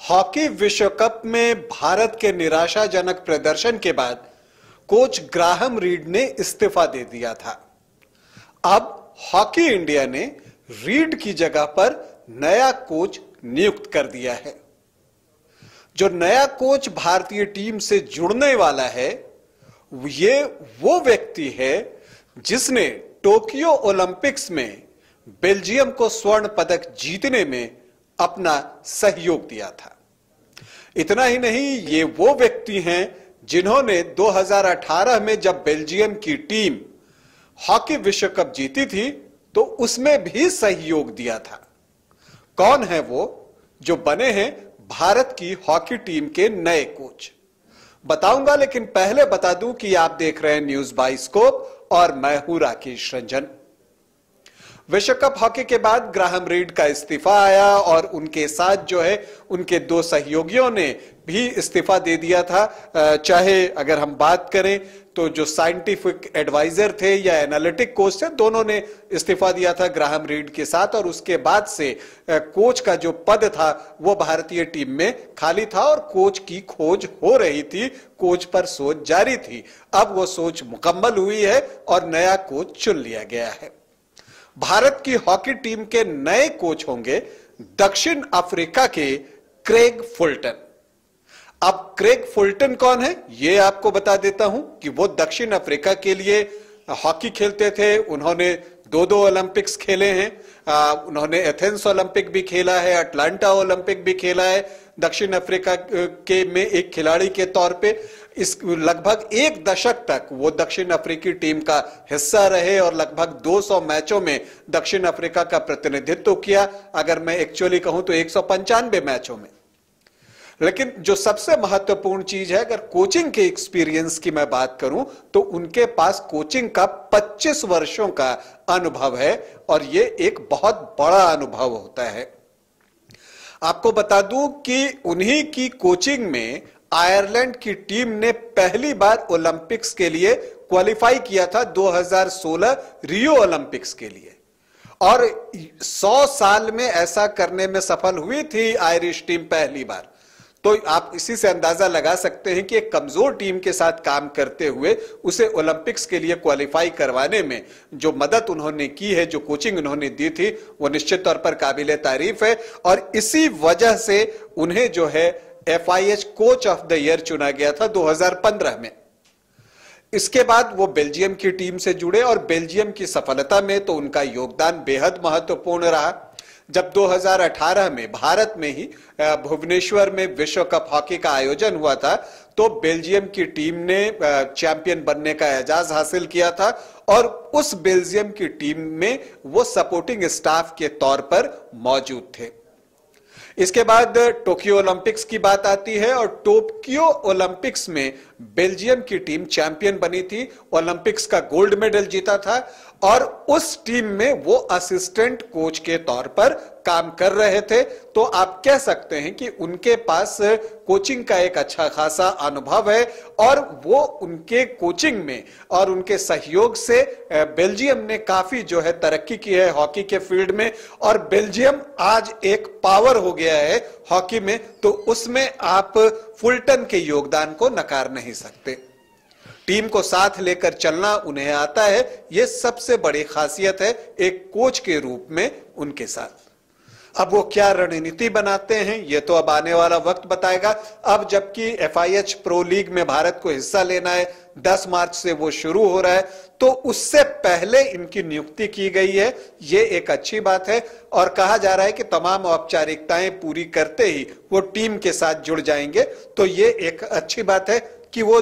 Hockey विश्व cup में भारत के निराशाजनक प्रदर्शन के बाद कोच ग्राहम रीड ने इस्तीफा दे दिया था। अब हॉकी इंडिया ने रीड की जगह पर नया कोच नियुक्त कर दिया है। जो नया कोच भारतीय टीम से जुड़ने वाला है ये वो व्यक्ति है जिसने टोक्यो ओलंपिक्स में बेल्जियम को स्वर्ण पदक जीतने में अपना सहयोग दिया था। इतना ही नहीं, ये वो व्यक्ति हैं जिन्होंने 2018 में जब बेल्जियम की टीम हॉकी विश्व कप जीती थी तो उसमें भी सहयोग दिया था। कौन है वो जो बने हैं भारत की हॉकी टीम के नए कोच, बताऊंगा। लेकिन पहले बता दूं कि आप देख रहे हैं न्यूज बाइस्कोप और मैं हूं राकेश रंजन। विश्व कप हॉकी के बाद ग्राहम रीड का इस्तीफा आया और उनके साथ जो है उनके दो सहयोगियों ने भी इस्तीफा दे दिया था। चाहे अगर हम बात करें तो जो साइंटिफिक एडवाइजर थे या एनालिटिक कोच थे, दोनों ने इस्तीफा दिया था ग्राहम रीड के साथ। और उसके बाद से कोच का जो पद था वो भारतीय टीम में खाली था और कोच की खोज हो रही थी, कोच पर सोच जारी थी। अब वो सोच मुकम्मल हुई है और नया कोच चुन लिया गया है। भारत की हॉकी टीम के नए कोच होंगे दक्षिण अफ्रीका के क्रेग फुल्टन। अब क्रेग फुल्टन कौन है ये आपको बता देता हूं कि वो दक्षिण अफ्रीका के लिए हॉकी खेलते थे। उन्होंने दो ओलंपिक्स खेले हैं। उन्होंने एथेंस ओलंपिक भी खेला है, अटलांटा ओलंपिक भी खेला है दक्षिण अफ्रीका के में एक खिलाड़ी के तौर पे। इस लगभग एक दशक तक वो दक्षिण अफ्रीकी टीम का हिस्सा रहे और लगभग 200 मैचों में दक्षिण अफ्रीका का प्रतिनिधित्व किया। अगर मैं एक्चुअली कहूं तो 195 मैचों में। लेकिन जो सबसे महत्वपूर्ण चीज है, अगर कोचिंग के एक्सपीरियंस की मैं बात करूं तो उनके पास कोचिंग का 25 वर्षों का अनुभव है और ये एक बहुत बड़ा अनुभव होता है। आपको बता दूं कि उन्हीं की कोचिंग में आयरलैंड की टीम ने पहली बार ओलंपिक्स के लिए क्वालिफाई किया था 2016 रियो ओलंपिक्स के लिए, और 100 साल में ऐसा करने में सफल हुई थी आयरिश टीम पहली बार। तो आप इसी से अंदाजा लगा सकते हैं कि एक कमजोर टीम के साथ काम करते हुए उसे ओलंपिक्स के लिए क्वालिफाई करवाने में जो मदद उन्होंने की है, जो कोचिंग उन्होंने दी थी, वो निश्चित तौर पर काबिले तारीफ है। और इसी वजह से उन्हें जो है FIH coach of the year चुना गया था 2015 में। इसके बाद वो बेल्जियम की टीम से जुड़े और बेल्जियम की सफलता में तो उनका योगदान बेहद महत्वपूर्ण रहा। जब 2018 में भारत में ही भुवनेश्वर में विश्व कप हॉकी का आयोजन हुआ था तो बेल्जियम की टीम ने चैंपियन बनने का एजाज हासिल किया था और उस बेल्जियम की टीम में वो सपोर्टिंग स्टाफ के तौर पर मौजूद थे। इसके बाद टोक्यो ओलंपिक्स की बात आती है और टोक्यो ओलंपिक्स में बेल्जियम की टीम चैंपियन बनी थी, ओलंपिक्स का गोल्ड मेडल जीता था और उस टीम में वो असिस्टेंट कोच के तौर पर काम कर रहे थे। तो आप कह सकते हैं कि उनके पास कोचिंग का एक अच्छा खासा अनुभव है और वो उनके कोचिंग में और उनके सहयोग से बेल्जियम ने काफी जो है तरक्की की है हॉकी के फील्ड में। और बेल्जियम आज एक पावर हो गया है हॉकी में, तो उसमें आप फुल्टन के योगदान को नकार नहीं सकते। टीम को साथ लेकर चलना उन्हें आता है, यह सबसे बड़ी खासियत है एक कोच के रूप में उनके साथ। अब वो क्या रणनीति बनाते हैं ये तो अब आने वाला वक्त बताएगा। अब जबकि FIH प्रो लीग में भारत को हिस्सा लेना है, 10 मार्च से वो शुरू हो रहा है, तो उससे पहले इनकी नियुक्ति की गई है, ये एक अच्छी बात है। और कहा जा रहा है कि तमाम औपचारिकताएं पूरी करते ही वो टीम के साथ जुड़ जाएंगे, तो ये एक अच्छी बात है कि वो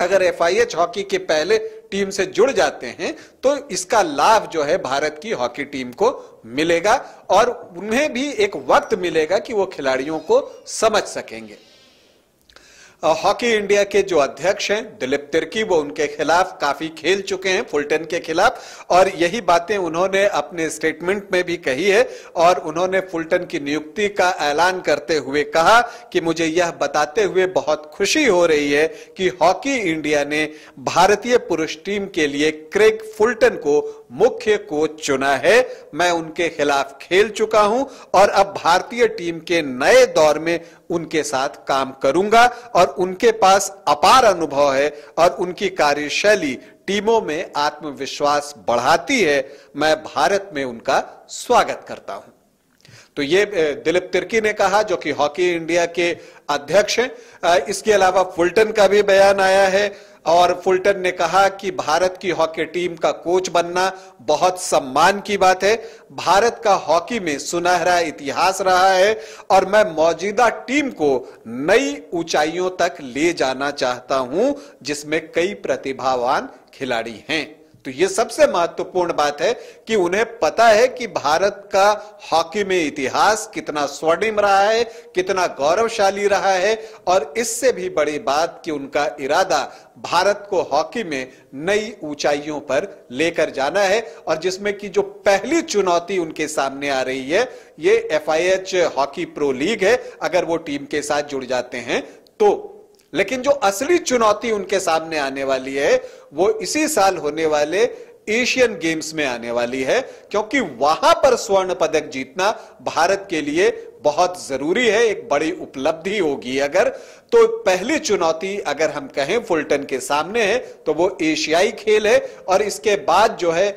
अगर FIH हॉकी के पहले टीम से जुड़ जाते हैं तो इसका लाभ जो है भारत की हॉकी टीम को मिलेगा और उन्हें भी एक वक्त मिलेगा कि वो खिलाड़ियों को समझ सकेंगे। हॉकी इंडिया के जो अध्यक्ष हैं दिलीप तिर्की, वो उनके खिलाफ काफी खेल चुके हैं फुल्टन के खिलाफ, और यही बातें उन्होंने अपने स्टेटमेंट में भी कही है। और उन्होंने फुल्टन की नियुक्ति का ऐलान करते हुए कहा कि मुझे यह बताते हुए बहुत खुशी हो रही है कि हॉकी इंडिया ने भारतीय पुरुष टीम के लिए क्रेग फुल्टन को मुख्य कोच चुना है। मैं उनके खिलाफ खेल चुका हूं और अब भारतीय टीम के नए दौर में उनके साथ काम करूंगा और उनके पास अपार अनुभव है और उनकी कार्यशैली टीमों में आत्मविश्वास बढ़ाती है। मैं भारत में उनका स्वागत करता हूं। तो ये दिलीप तिर्की ने कहा, जो कि हॉकी इंडिया के अध्यक्ष हैं। इसके अलावा फुलटन का भी बयान आया है और फुलटन ने कहा कि भारत की हॉकी टीम का कोच बनना बहुत सम्मान की बात है। भारत का हॉकी में सुनहरा इतिहास रहा है और मैं मौजूदा टीम को नई ऊंचाइयों तक ले जाना चाहता हूं, जिसमें कई प्रतिभावान खिलाड़ी हैं। तो यह सबसे महत्वपूर्ण बात है कि उन्हें पता है कि भारत का हॉकी में इतिहास कितना स्वर्णिम रहा है, कितना गौरवशाली रहा है और इससे भी बड़ी बात कि उनका इरादा भारत को हॉकी में नई ऊंचाइयों पर लेकर जाना है। और जिसमें कि जो पहली चुनौती उनके सामने आ रही है, ये FIH हॉकी प्रो लीग है, अगर वो टीम के साथ जुड़ जाते हैं तो। लेकिन जो असली चुनौती उनके सामने आने वाली है वो इसी साल होने वाले एशियन गेम्स में आने वाली है, क्योंकि वहां पर स्वर्ण पदक जीतना भारत के लिए बहुत जरूरी है, एक बड़ी उपलब्धि होगी। अगर तो पहली चुनौती अगर हम कहें फुलटन के सामने है तो वो एशियाई खेल है और इसके बाद जो है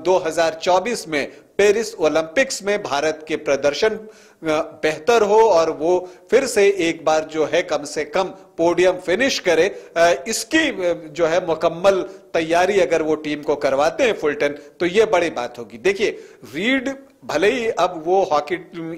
2024 में पेरिस ओलंपिक्स में भारत के प्रदर्शन बेहतर हो और वो फिर से एक बार जो है कम से कम पोडियम फिनिश करे, इसकी जो है मुकम्मल तैयारी अगर वो टीम को करवाते हैं फुलटन, तो ये बड़ी बात होगी। देखिए, रीड भले ही अब वो हॉकी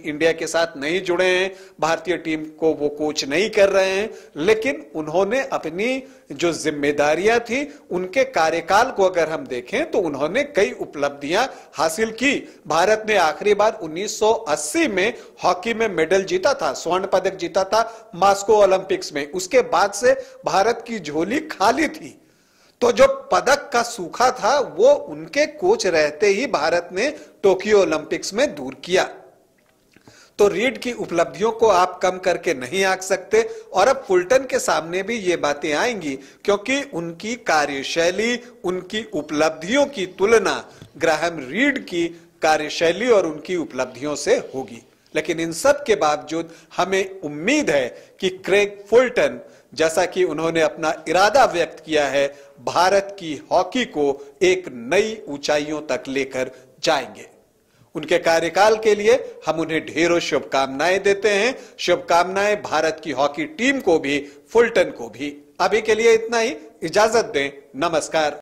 इंडिया के साथ नहीं जुड़े हैं, भारतीय टीम को वो कोच नहीं कर रहे हैं, लेकिन उन्होंने अपनी जो जिम्मेदारियां थी उनके कार्यकाल को अगर हम देखें तो उन्होंने कई उपलब्धियां हासिल की। भारत ने आखिरी बार 1980 में हॉकी में मेडल जीता था, स्वर्ण पदक जीता था मास्को ओलंपिक्स में। उसके बाद से भारत की झोली खाली थी। तो जो पदक का सूखा था वो उनके कोच रहते ही भारत ने टोक्यो ओलंपिक्स में दूर किया। तो रीड की उपलब्धियों को आप कम करके नहीं आंक सकते और अब फुलटन के सामने भी ये बातें आएंगी, क्योंकि उनकी कार्यशैली, उनकी उपलब्धियों की तुलना ग्राहम रीड की कार्यशैली और उनकी उपलब्धियों से होगी। लेकिन इन सब के बावजूद हमें उम्मीद है कि क्रेग फुलटन, जैसा कि उन्होंने अपना इरादा व्यक्त किया है, भारत की हॉकी को एक नई ऊंचाइयों तक लेकर जाएंगे। उनके कार्यकाल के लिए हम उन्हें ढेरों शुभकामनाएं देते हैं। शुभकामनाएं भारत की हॉकी टीम को भी, फुलटन को भी। अभी के लिए इतना ही, इजाजत दें, नमस्कार।